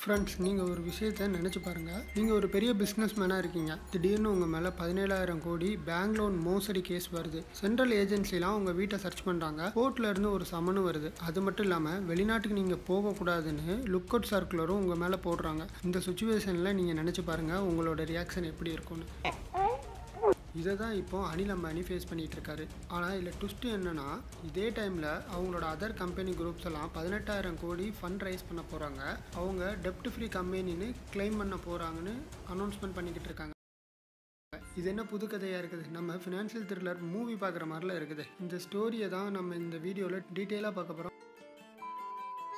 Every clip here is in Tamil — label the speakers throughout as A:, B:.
A: ஃப்ரெண்ட்ஸ், நீங்கள் ஒரு விஷயத்தை நினச்சி பாருங்கள். நீங்கள் ஒரு பெரிய பிஸ்னஸ் மேனாக இருக்கீங்க. திடீர்னு உங்கள் மேலே 17,000 கோடி பேங்க் லோன் மோசடி கேஸ் வருது. சென்ட்ரல் ஏஜென்சிலாம் உங்கள் வீட்டை சர்ச் பண்ணுறாங்க. கோர்ட்ல இருந்து ஒரு சம்மனும் வருது. அது மட்டும் இல்லாமல் வெளிநாட்டுக்கு நீங்கள் போகக்கூடாதுன்னு லுக் அவுட் சர்க்குலரும் உங்கள் மேலே போடுறாங்க. இந்த சுச்சுவேஷனில் நீங்கள் நினச்சி பாருங்கள் உங்களோட ரியாக்ஷன் எப்படி இருக்கும்னு. இதை தான் இப்போ அனில் அம்பானி ஃபேஸ் பண்ணிகிட்டு இருக்காரு. ஆனால் இதில் ட்விஸ்ட்டு என்னென்னா, இதே டைமில் அவங்களோட அதர் கம்பெனி குரூப்ஸ் எல்லாம் 18,000 கோடி ஃபண்ட் ரைஸ் பண்ண போகிறாங்க. அவங்க டெப்ட் ஃப்ரீ கம்பெனின்னு கிளைம் பண்ண போகிறாங்கன்னு அனௌன்ஸ்மெண்ட் பண்ணிக்கிட்டு இருக்காங்க. இது என்ன புது கதையாக இருக்குது? நம்ம ஃபினான்ஷியல் த்ரில்லர் மூவி பார்க்குற மாதிரிலாம் இருக்குது. இந்த ஸ்டோரியை தான் நம்ம இந்த வீடியோவில் டீட்டெயிலாக பார்க்க போகிறோம்.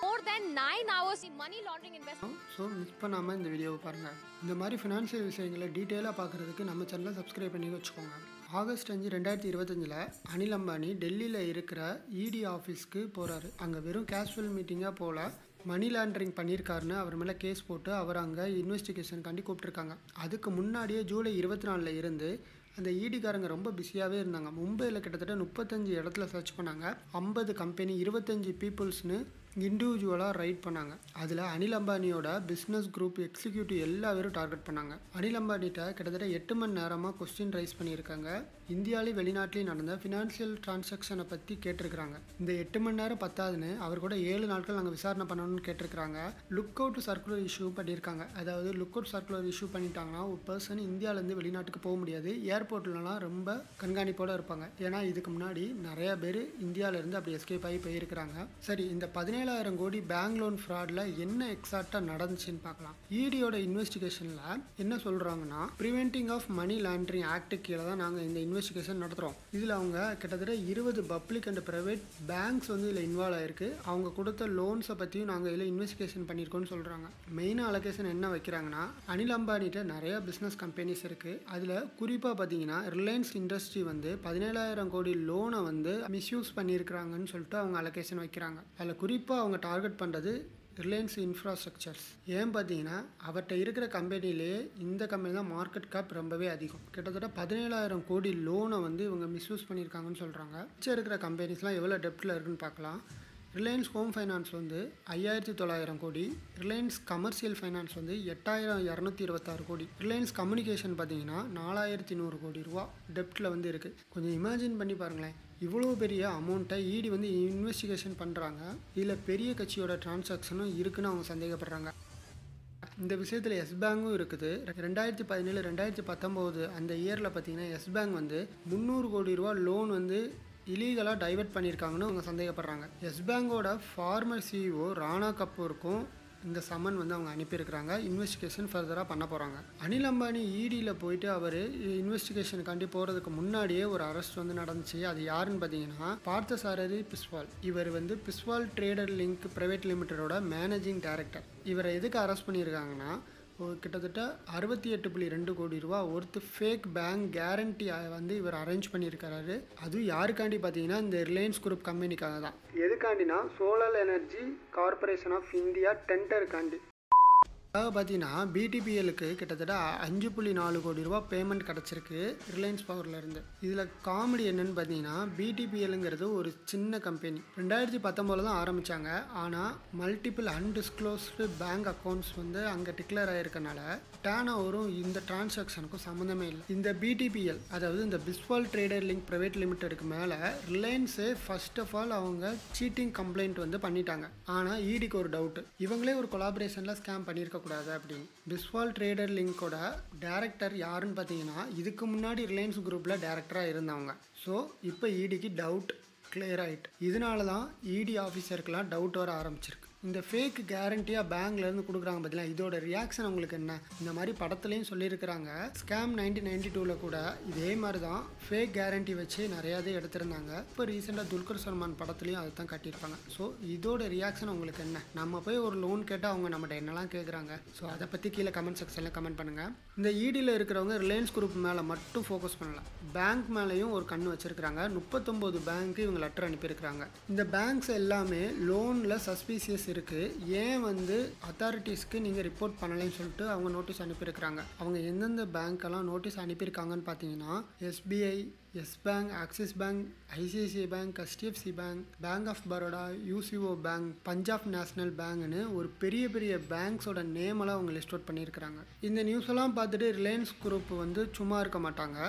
B: More than 9 hours in money laundering investment.
A: So miss பண்ணாமல் இந்த வீடியோவை பாருங்கள். இந்த மாதிரி ஃபினான்ஷியல் விஷயங்களை டீட்டெயிலாக பார்க்குறதுக்கு நம்ம சேனலை சப்ஸ்கிரைப் பண்ணி வச்சுக்கோங்க. ஆகஸ்ட் 5, 2025 அனில் அம்பானி டெல்லியில் இருக்கிற இடி ஆஃபீஸ்க்கு போகிறாரு. அங்கே வெறும் கேஷுவல் மீட்டிங்காக போல மணி லாண்டரிங் பண்ணியிருக்காருன்னு அவர் மேலே கேஸ் போட்டு அவர் அங்கே இன்வெஸ்டிகேஷனுக்காண்டி கூப்பிட்ருக்காங்க. அதுக்கு முன்னாடியே ஜூலை 24 இருந்து அந்த ஈடிக்காரங்க ரொம்ப பிஸியாகவே இருந்தாங்க. மும்பையில் கிட்டத்தட்ட 35 இடத்துல சர்ச் பண்ணாங்க. 50 கம்பெனி 25 பீப்புள்ஸ்னு இண்டிவிஜுவலாக ரைட் பண்ணாங்க. அதில் அனில் அம்பானியோட பிஸ்னஸ் குரூப் எக்ஸிக்யூட்டிவ் எல்லா பேரும் டார்கெட் பண்ணாங்க. அனில் அம்பானிகிட்ட கிட்டத்தட்ட 8 மணி நேரமாக கொஸ்டின் ரைஸ் பண்ணியிருக்காங்க. இந்தியாவிலையும் வெளிநாட்டிலையும் நடந்த ஃபினான்ஷியல் டிரான்சாக்ஷனை பற்றி கேட்டிருக்கிறாங்க. இந்த 8 மணி நேரம் பத்தாதுன்னு அவர் கூட 7 நாட்கள் நாங்கள் விசாரணை பண்ணணும்னு கேட்டிருக்கிறாங்க. லுக் அவுட் சர்க்குலர் இஷ்யூ பண்ணியிருக்காங்க. அதாவது லுக் அவுட் சர்க்குலர் இஷ்யூ பண்ணிட்டாங்கன்னா ஒரு பர்சன் இந்தியாவிலேருந்து வெளிநாட்டுக்கு போக முடியாது. ஏர்போர்ட்லலாம் ரொம்ப கண்காணிப்போடு இருப்பாங்க. ஏன்னா இதுக்கு முன்னாடி நிறையா பேர் இந்தியாவிலேருந்து அப்படி எஸ்கேப் ஆகி போயிருக்கிறாங்க. சரி, இந்த 17,000 கோடி பேங்க் லோன் ஃப்ராடில் என்ன எக்ஸாக்டாக நடந்துச்சுன்னு பார்க்கலாம். இடியோட இன்வெஸ்டிகேஷனில் என்ன சொல்கிறாங்கன்னா, preventing of money laundering act கீழே தான் நாங்கள் இந்த இன்வெஸ்டிகேஷன் நடத்துகிறோம். இதில் அவங்க கிட்டத்தட்ட 20 பப்ளிக் அண்ட் ப்ரைவேட் பேங்க்ஸ் வந்து இதில் இன்வால்வ் ஆகிருக்கு. அவங்க கொடுத்த லோன்ஸை பற்றியும் நாங்கள் இதில் இன்வெஸ்டிகேஷன் பண்ணியிருக்கோம்னு சொல்கிறாங்க. மெயினாக அலோகேஷன் என்ன வைக்கிறாங்கன்னா, அனில் அம்பானிகிட்ட நிறையா பிஸ்னஸ் கம்பெனிஸ் இருக்குது. அதில் குறிப்பாக பார்த்தீங்கன்னா ரிலையன்ஸ் இண்டஸ்ட்ரி வந்து 17,000 கோடி லோனை வந்து மிஸ்யூஸ் பண்ணியிருக்கிறாங்கன்னு சொல்லிட்டு அவங்க அலோகேஷன் வைக்கிறாங்க. அதில் குறிப்பாக அவங்க டார்கெட் பண்ணுறது ரிலையன்ஸ் இன்ஃப்ராஸ்ட்ரக்சர்ஸ். ஏன் பார்த்தீங்கன்னா அவர்கிட்ட இருக்கிற கம்பெனிலேயே இந்த கம்பெனி தான் மார்க்கெட் கேப் ரொம்பவே அதிகம். கிட்டத்தட்ட 17,000 கோடி லோனை வந்து இவங்க மிஸ்யூஸ் பண்ணியிருக்காங்கன்னு சொல்கிறாங்க. மிச்சம் இருக்கிற கம்பெனிஸ்லாம் எவ்வளோ டெப்டில் இருக்குன்னு பார்க்கலாம். ரிலையன்ஸ் ஹோம் ஃபைனான்ஸ் வந்து 5,900 கோடி, ரிலையன்ஸ் கமர்ஷியல் ஃபைனான்ஸ் வந்து 8,226 கோடி, ரிலையன்ஸ் கம்யூனிகேஷன் பார்த்தீங்கன்னா 4,100 கோடி ரூபா டெப்டில் வந்து இருக்குது. கொஞ்சம் இமேஜின் பண்ணி பாருங்களேன், இவ்வளோ பெரிய அமௌண்ட்டை இடி வந்து இன்வெஸ்டிகேஷன் பண்ணுறாங்க. இதில் பெரிய கட்சியோட டிரான்சாக்ஷனும் இருக்குன்னு அவங்க சந்தேகப்படுறாங்க. இந்த விஷயத்தில் எஸ் பேங்கும் இருக்குது. 2017, 2019 அந்த இயரில் பார்த்தீங்கன்னா எஸ் பேங்க் வந்து 300 கோடி ரூபா லோன் வந்து இலீகலாக டைவெர்ட் பண்ணியிருக்காங்கன்னு அவங்க சந்தேகப்படுறாங்க. எஸ் பேங்கோட ஃபார்மர் சிஇஓ ராணா கபூருக்கும் இந்த சம்மன் வந்து அவங்க அனுப்பியிருக்கிறாங்க. இன்வெஸ்டிகேஷன் ஃபர்தராக பண்ண போகிறாங்க. அனில் அம்பானி இடியில் போயிட்டு அவர் இன்வெஸ்டிகேஷனுக்காண்டி போகிறதுக்கு முன்னாடியே ஒரு அரெஸ்ட் வந்து நடந்துச்சு. அது யாருன்னு பார்த்தீங்கன்னா பார்த்தசாரதி பிஸ்வால். இவர் வந்து பிஸ்வால் ட்ரேடர் லிங்க் பிரைவேட் லிமிட்டடோட மேனேஜிங் டைரக்டர். இவரை எதுக்கு அரெஸ்ட் பண்ணியிருக்காங்கன்னா, கிட்டத்தட்ட 68.2 கோடி ரூபா ஒருத்து ஃபேக் பேங்க் கேரண்டி வந்து இவர் அரேஞ்ச் பண்ணியிருக்காரு. அதுவும் யாருக்காண்டி பார்த்தீங்கன்னா இந்த ரிலையன்ஸ் குரூப் கம்பெனிக்காக தான். எதுக்காண்டினா solar energy corporation of India டெண்டருக்காண்டி. அதாவது பார்த்தீங்கன்னா பிடிபிஎலுக்கு கிட்டத்தட்ட 5.4 கோடி ரூபா பேமெண்ட் கிடச்சிருக்கு ரிலையன்ஸ் பவர்லேருந்து. இதில் காமெடி என்னன்னு பார்த்தீங்கன்னா, பிடிபிஎலுங்கிறது ஒரு சின்ன கம்பெனி. 2019 தான் ஆரம்பித்தாங்க. ஆனால் மல்டிபிள் அன்டிஸ்க்ளோஸ்டு பேங்க் அக்கௌண்ட்ஸ் வந்து அங்கே டிக்ளேர் ஆகிருக்கனால டேர்ன் ஓவரும் இந்த டிரான்சாக்ஷனுக்கும் சம்மந்தமே இல்லை. இந்த பிடிபிஎல், அதாவது இந்த பிஸ்வால் ட்ரேடர் லிங்க் பிரைவேட் லிமிட்டடுக்கு மேலே ரிலையன்ஸு ஃபர்ஸ்ட் ஆஃப் ஆல் அவங்க சீட்டிங் கம்ப்ளைண்ட் வந்து பண்ணிட்டாங்க. ஆனால் ஈடிக்கு ஒரு டவுட்டு, இவங்களே ஒரு கொலாபரேஷனில் ஸ்கேம் பண்ணியிருக்க கூடாது அப்படின்னு. பிஸ்வால் ட்ரேடர் லிங்கோட டைரக்டர் யாருன்னு பார்த்தீங்கன்னா இதுக்கு முன்னாடி ரிலையன்ஸ் குரூப்பில் டைரக்டராக இருந்தவங்க. ஸோ இப்போ இடிக்கு டவுட் கிளியர் ஆகிட்டு. இதனால தான் இடி ஆஃபீஸருக்கெல்லாம் டவுட் வர ஆரம்பிச்சிருக்கு. இந்த ஃபேக் கேரண்டியாக பேங்க்லேருந்து கொடுக்குறாங்க பார்த்தீங்களா, இதோட ரியாக்ஷன் அவங்களுக்கு என்ன? இந்த மாதிரி படத்துலையும் சொல்லியிருக்கிறாங்க. ஸ்கேம் 1992 கூட இதே மாதிரி தான் ஃபேக் கேரண்டி வச்சு நிறையாதே எடுத்திருந்தாங்க. இப்போ ரீசெண்டாக துல்கர் சல்மான் படத்துலையும் அதை தான் காட்டியிருப்பாங்க. ஸோ இதோட ரியாக்ஷன் உங்களுக்கு என்ன? நம்ம போய் ஒரு லோன் கேட்டால் அவங்க நம்மகிட்ட என்னெல்லாம் கேட்குறாங்க? ஸோ அதை பற்றி கீழே கமெண்ட் செக்ஷனில் கமெண்ட் பண்ணுங்கள். இந்த இடியில் இருக்கிறவங்க ரிலையன்ஸ் குரூப் மேலே மட்டும் ஃபோக்கஸ் பண்ணலாம், பேங்க் மேலேயும் ஒரு கண்ணு வச்சுருக்கிறாங்க. 39 பேங்க்கு இவங்க லெட்டர் அனுப்பியிருக்கிறாங்க. இந்த பேங்க்ஸ் எல்லாமே லோனில் சஸ்பீசியஸ் இருக்குது, ஏன் வந்து அத்தாரிட்டிஸ்க்கு நீங்கள் ரிப்போர்ட் பண்ணலைன்னு சொல்லிட்டு அவங்க நோட்டீஸ் அனுப்பியிருக்கிறாங்க. அவங்க எந்தெந்த பேங்க்கெல்லாம் நோட்டீஸ் அனுப்பியிருக்காங்கன்னு பார்த்தீங்கன்னா SBI, Yes bank, Axis bank, ICICI bank, HDFC bank, bank of Baroda, UCO bank, Punjab national பேங்க்னு ஒரு பெரிய பெரிய பேங்க்ஸோட நேமெல்லாம் அவங்க லிஸ்ட் அவுட் பண்ணியிருக்கிறாங்க. இந்த நியூஸ் எல்லாம் பார்த்துட்டு ரிலையன்ஸ் குரூப் வந்து சும்மா இருக்க மாட்டாங்க.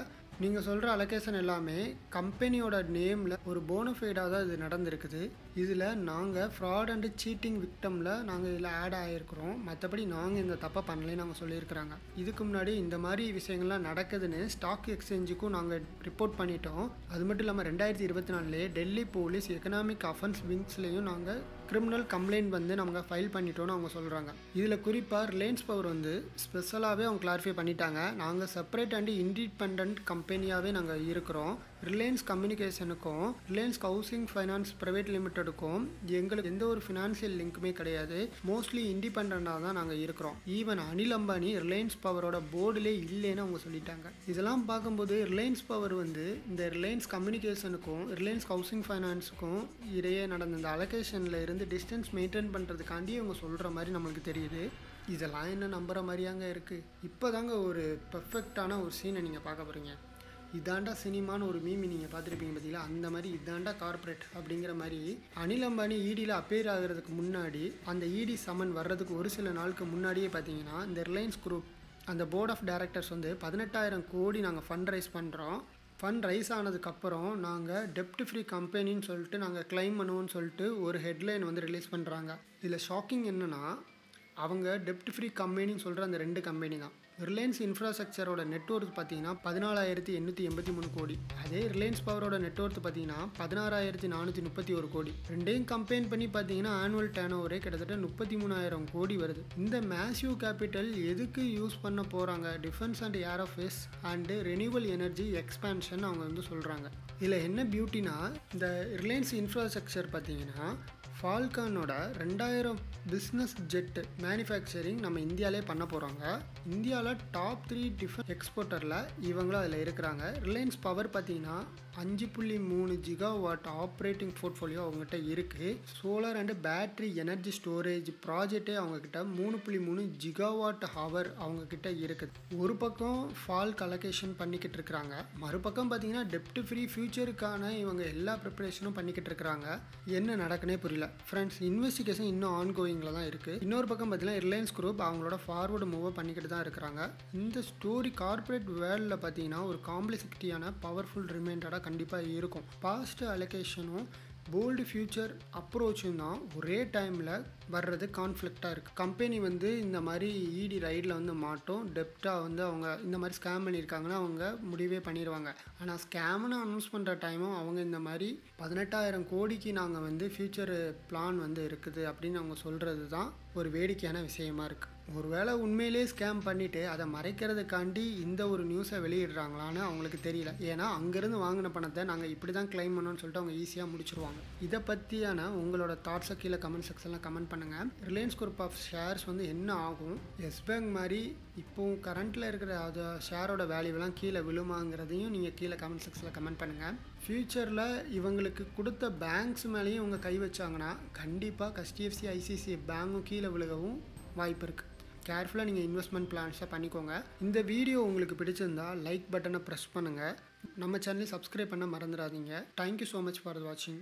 A: நீங்கள் சொல்கிற அலோகேஷன் எல்லாமே கம்பெனியோட நேமில் ஒரு போனஃபைடாக தான் இது நடந்திருக்குது. இதில் நாங்கள் ஃப்ராட் அண்டு சீட்டிங் விக்டமில் நாங்கள் இதில் ஆட் ஆகிருக்கிறோம், மற்றபடி நாங்கள் இந்த தப்பை பண்ணலைன்னு நாங்கள் சொல்லியிருக்கிறாங்க. இதுக்கு முன்னாடி இந்த மாதிரி விஷயங்கள்லாம் நடக்குதுன்னு ஸ்டாக் எக்ஸ்சேஞ்சுக்கும் நாங்கள் ரிப்போர்ட் பண்ணிட்டோம். அது மட்டும் இல்லாமல் 2024 டெல்லி போலீஸ் எக்கனாமிக் அஃபென்ஸ் விங்ஸ்லேயும் நாங்கள் கிரிமினல் கம்ப்ளைண்ட் வந்து நம்ம ஃபைல் பண்ணிட்டோன்னு அவங்க சொல்கிறாங்க. இதில் குறிப்பாக ரிலையன்ஸ் பவர் வந்து ஸ்பெஷலாகவே அவங்க கிளாரிஃபை பண்ணிட்டாங்க. நாங்கள் செப்பரேட் அண்ட் இண்டிபெண்ட் கம்பெனியாகவே நாங்கள் இருக்கிறோம். ரிலையன்ஸ் கம்யூனிகேஷனுக்கும் ரிலையன்ஸ் ஹவுசிங் ஃபைனான்ஸ் ப்ரைவேட் லிமிட்டெடுக்கும் எங்களுக்கு எந்த ஒரு ஃபினான்ஷியல் லிங்க்குமே கிடையாது. மோஸ்ட்லி இண்டிபெண்ட்டாக தான் நாங்கள் இருக்கிறோம். ஈவன் அனில் அம்பானி ரிலையன்ஸ் பவரோட போர்டிலே இல்லைன்னு அவங்க சொல்லிட்டாங்க. இதெல்லாம் பார்க்கும்போது ரிலையன்ஸ் பவர் வந்து இந்த ரிலையன்ஸ் கம்யூனிகேஷனுக்கும் ரிலையன்ஸ் ஹவுசிங் ஃபைனான்ஸுக்கும் இடையே நடந்த இந்த அலோகேஷனில் இருந்து டிஸ்டன்ஸ் மெயின்டைன் பண்ணுறதுக்காண்டி அவங்க சொல்கிற மாதிரி நம்மளுக்கு தெரியுது. இதெல்லாம் என்ன நம்புகிற மாதிரியாங்க இருக்குது. இப்போ தாங்க ஒரு பர்ஃபெக்டான ஒரு சீனை நீங்கள் பார்க்க போகிறீங்க. இதாண்டா சினிமான்னு ஒரு மீமி நீங்கள் பார்த்துருப்பீங்க பார்த்தீங்களா, அந்த மாதிரி இதாண்டா கார்ப்பரேட் அப்படிங்கிற மாதிரி அனில் அம்பானி இடியில் அப்பேர் ஆகிறதுக்கு முன்னாடி, அந்த இடி சம்மன் வர்றதுக்கு ஒரு சில நாளுக்கு முன்னாடியே பார்த்தீங்கன்னா இந்த ரிலையன்ஸ் குரூப் அந்த போர்ட் ஆஃப் டைரக்டர்ஸ் வந்து 18,000 கோடி நாங்கள் ஃபண்ட் ரைஸ் பண்ணுறோம். ஃபண்ட் ரைஸ் ஆனதுக்கப்புறம் நாங்கள் டெப்ட் ஃப்ரீ கம்பெனின்னு சொல்லிட்டு நாங்கள் கிளைம் பண்ணுவோம்னு சொல்லிட்டு ஒரு ஹெட்லைன் வந்து ரிலீஸ் பண்ணுறாங்க. இதில் ஷாக்கிங் என்னென்னா, அவங்க டெப்ட் ஃப்ரீ கம்பெனின்னு சொல்கிற அந்த 2 கம்பெனி தான். ரிலையன்ஸ் இன்ஃப்ராஸ்ட்ரக்சரோட நெட்ஒர்க் பார்த்தீங்கன்னா 14,883 கோடி. அதே ரிலையன்ஸ் பவரோட நெட்ஒர்க் பார்த்தீங்கன்னா 16,431 கோடி. ரெண்டையும் கம்பைன் பண்ணி பார்த்தீங்கன்னா ஆனுவல் டர்ன் ஓவரே கிட்டத்தட்ட 33,000 கோடி வருது. இந்த மேசிவ் கேபிட்டல் எதுக்கு யூஸ் பண்ண போகிறாங்க? Defence and aerospace and renewal energy expansion அவங்க வந்து சொல்கிறாங்க. இதில் என்ன பியூட்டினா, இந்த ரிலையன்ஸ் இன்ஃப்ராஸ்ட்ரக்சர் பார்த்தீங்கன்னா ஃபால்கானோட 2000 பிஸ்னஸ் ஜெட் மேனுஃபேக்சரிங் நம்ம இந்தியாவிலே பண்ண போகிறாங்க. இந்தியாவில் டாப் 3 டிஃபென்ஸ் எக்ஸ்போர்ட்டரில் இவங்களும் அதில் இருக்கிறாங்க. ரிலையன்ஸ் பவர் பார்த்தீங்கன்னா 5.3 ஜிகாவாட் ஆப்ரேட்டிங் போர்ட்ஃபோலியோ அவங்ககிட்ட இருக்குது. Solar and battery energy storage ப்ராஜெக்டே அவங்கக்கிட்ட 3.3 ஜிகாவாட் ஹவர் அவங்கக்கிட்ட இருக்குது. ஒரு பக்கம் ஃபால்க் அலோகேஷன் பண்ணிக்கிட்டு இருக்கிறாங்க, மறுபக்கம் பார்த்தீங்கன்னா டெப்ட் ஃப்ரீ ஃபியூச்சருக்கான இவங்க எல்லா ப்ரிப்பரேஷனும் பண்ணிக்கிட்டு இருக்கிறாங்க. என்ன நடக்குன்னே புரியல ஃப்ரெண்ட்ஸ். இன்வெஸ்டிகேஷன் இன்னும் ஆன்கோயிங்கில் தான் இருக்குது. இன்னொரு பக்கம் பார்த்தீங்கன்னா ரிலையன்ஸ் குரூப் அவங்களோட ஃபார்வர்டு மூவை பண்ணிக்கிட்டு தான் இருக்கிறாங்க. இந்த ஸ்டோரி கார்ப்பரேட் வேர்ல்டில் பார்த்தீங்கன்னா ஒரு காம்ப்ளெக்சிட்டியான பவர்ஃபுல் ரிமைண்டராக கண்டிப்பாக இருக்கும். பாஸ்ட் அலோகேஷனும் போல்டு ஃபியூச்சர் அப்ரோச்சும் தான் ஒரே டைமில் வர்றது கான்ஃப்ளிக்டாக இருக்குது. கம்பெனி வந்து இந்த மாதிரி இடி ரைடில் வந்து மாட்டோம், டெப்டாக வந்து அவங்க இந்த மாதிரி ஸ்கேம் பண்ணியிருக்காங்கன்னா அவங்க முடிவே பண்ணிடுவாங்க. ஆனால் ஸ்கேம்னு அனௌன்ஸ் பண்ணுற டைமும் அவங்க இந்த மாதிரி 18,000 கோடிக்கு நாங்கள் வந்து ஃபியூச்சர் பிளான் வந்து இருக்குது அப்படின்னு அவங்க சொல்கிறது தான் ஒரு வேடிக்கையான விஷயமா இருக்குது. ஒருவேளை உண்மையிலே ஸ்கேம் பண்ணிவிட்டு அதை மறைக்கிறதுக்காண்டி இந்த ஒரு நியூஸை வெளியிடுறாங்களான்னு அவங்களுக்கு தெரியல. ஏன்னா அங்கேருந்து வாங்கின பணத்தை நாங்கள் இப்படி தான் கிளைம் பண்ணோன்னு சொல்லிட்டு அவங்க ஈஸியாக முடிச்சிருவாங்க. இதை பற்றியான உங்களோட தாட்ஸை கீழே கமெண்ட் செக்ஷனில் கமெண்ட் பண்ணுங்கள். ரிலையன்ஸ் குரூப் ஆஃப் ஷேர்ஸ் வந்து என்ன ஆகும்? எஸ் பேங்க் மாதிரி இப்போது கரண்ட்டில் இருக்கிற அது ஷேரோட வேல்யூவெலாம் கீழே விழுமாங்கிறதையும் நீங்கள் கீழே கமெண்ட் செக்ஷனில் கமெண்ட் பண்ணுங்கள். ஃப்யூச்சரில் இவங்களுக்கு கொடுத்த பேங்க்ஸ் மேலேயும் இவங்க கை வச்சாங்கன்னா கண்டிப்பாக HDFC, ICICI பேங்க்கும் கீழே விழுகவும் வாய்ப்பு இருக்குது. கேர்ஃபுல்லாக நீங்கள் இன்வெஸ்ட்மெண்ட் பிளான்ஸை பண்ணிக்கோங்க. இந்த வீடியோ உங்களுக்கு பிடிச்சிருந்தா லைக் பட்டனை ப்ரெஸ் பண்ணுங்கள். நம்ம சேனலை சப்ஸ்கிரைப் பண்ண மறந்துடாதீங்க. தேங்க்யூ ஸோ மச் ஃபார் வாட்சிங்.